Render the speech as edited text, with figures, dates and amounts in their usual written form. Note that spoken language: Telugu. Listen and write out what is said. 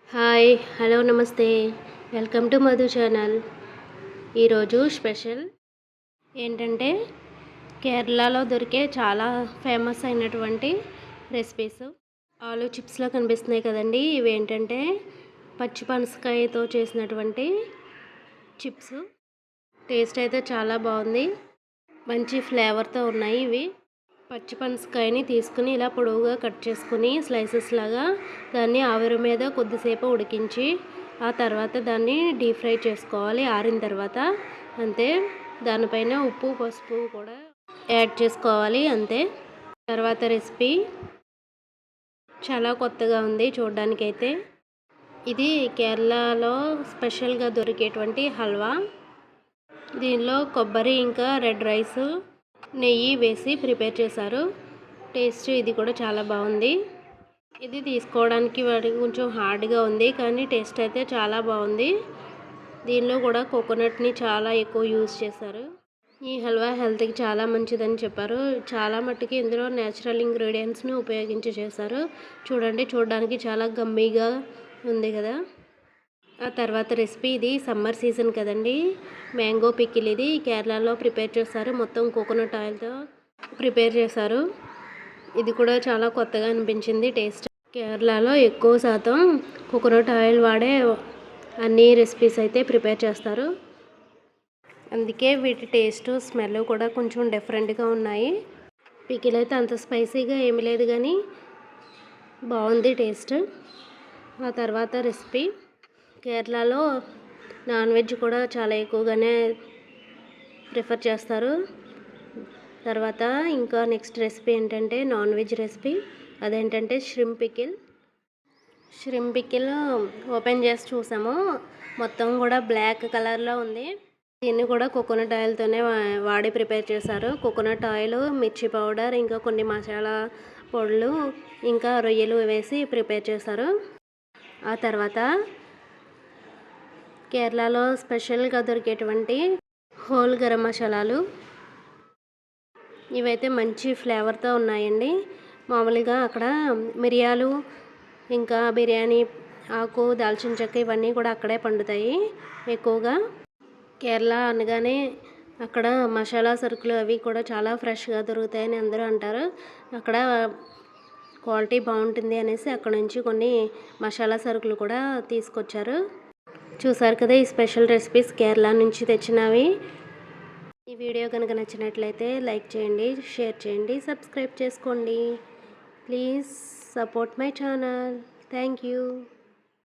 హాయ్ హలో నమస్తే వెల్కమ్ టు మధు ఛానల్. ఈరోజు స్పెషల్ ఏంటంటే కేరళలో దొరికే చాలా ఫేమస్ అయినటువంటి రెసిపీస్. ఆలూ చిప్స్లో కనిపిస్తున్నాయి కదండి. ఇవి ఏంటంటే పచ్చి పనసకాయతో చేసినటువంటి చిప్స్. టేస్ట్ అయితే చాలా బాగుంది, మంచి ఫ్లేవర్తో ఉన్నాయి. ఇవి పచ్చి పనసకాయని తీసుకుని ఇలా పొడవుగా కట్ చేసుకుని స్లైసెస్ లాగా దాన్ని ఆవిరి మీద కొద్దిసేపు ఉడికించి ఆ తర్వాత దాన్ని డీప్ ఫ్రై చేసుకోవాలి. ఆరిన తర్వాత అంతే. దానిపైన ఉప్పు పసుపు కూడా యాడ్ చేసుకోవాలి అంతే. తర్వాత రెసిపీ చాలా కొత్తగా ఉంది చూడడానికైతే. ఇది కేరళలో స్పెషల్గా దొరికేటువంటి హల్వా. దీనిలో కొబ్బరి ఇంకా రెడ్ రైస్ నెయ్యి వేసి ప్రిపేర్ చేశారు. టేస్ట్ ఇది కూడా చాలా బాగుంది. ఇది తీసుకోవడానికి వాడికి కొంచెం హార్డ్గా ఉంది, కానీ టేస్ట్ అయితే చాలా బాగుంది. దీనిలో కూడా కోకోనట్ని చాలా ఎక్కువ యూజ్ చేశారు. ఈ హల్వా హెల్త్కి చాలా మంచిదని చెప్పారు. చాలా మట్టుకి ఇందులో నేచురల్ ఇంగ్రీడియంట్స్ని ఉపయోగించి చేశారు. చూడడానికి చాలా గమ్మీగా ఉంది కదా. ఆ తర్వాత రెసిపీ ఇది సమ్మర్ సీజన్ కదండి. మ్యాంగో పికిల్ ఇది కేరళలో ప్రిపేర్ చేస్తారు. మొత్తం కోకోనట్ ఆయిల్తో ప్రిపేర్ చేశారు. ఇది కూడా చాలా కొత్తగా అనిపించింది టేస్ట్. కేరళలో ఎక్కువ శాతం కోకోనట్ ఆయిల్ వాడే అన్ని రెసిపీస్ అయితే ప్రిపేర్ చేస్తారు. అందుకే వీటి టేస్ట్ స్మెల్ కూడా కొంచెం డిఫరెంట్గా ఉన్నాయి. పికిల్ అయితే అంత స్పైసీగా ఏమి లేదు, కానీ బాగుంది టేస్ట్. ఆ తర్వాత రెసిపీ కేరళలో నాన్ వెజ్ కూడా చాలా ఎక్కువగానే ప్రిఫర్ చేస్తారు. తర్వాత ఇంకా నెక్స్ట్ రెసిపీ ఏంటంటే నాన్ వెజ్ రెసిపీ. అదేంటంటే ష్రింప్ పికిల్ ఓపెన్ చేసి చూసాము. మొత్తం కూడా బ్లాక్ కలర్లో ఉంది. దీన్ని కూడా కోకోనట్ ఆయిల్తోనే వాడి ప్రిపేర్ చేశారు. కోకోనట్ ఆయిల్, మిర్చి పౌడర్, ఇంకా కొన్ని మసాలా పొడులు, ఇంకా రొయ్యలు వేసి ప్రిపేర్ చేశారు. ఆ తర్వాత కేరళలో స్పెషల్గా దొరికేటువంటి హోల్ గరం మసాలాలు. ఇవైతే మంచి ఫ్లేవర్తో ఉన్నాయండి. మామూలుగా అక్కడ మిరియాలు, ఇంకా బిర్యానీ ఆకు, దాల్చిన చెక్క ఇవన్నీ కూడా అక్కడే పండుతాయి ఎక్కువగా. కేరళ అనగానే అక్కడ మసాలా సరుకులు అవి కూడా చాలా ఫ్రెష్గా దొరుకుతాయని అందరూ అంటారు. అక్కడ క్వాలిటీ బాగుంటుంది అనేసి అక్కడ నుంచి కొన్ని మసాలా సరుకులు కూడా తీసుకొచ్చారు. చూసారు కదా, ఈ స్పెషల్ రెసిపీస్ కేరళ నుంచి తెచ్చినవి. ఈ వీడియో కనుక నచ్చినట్లయితే లైక్ చేయండి, షేర్ చేయండి, సబ్స్క్రైబ్ చేసుకోండి. Please support my channel. Thank you.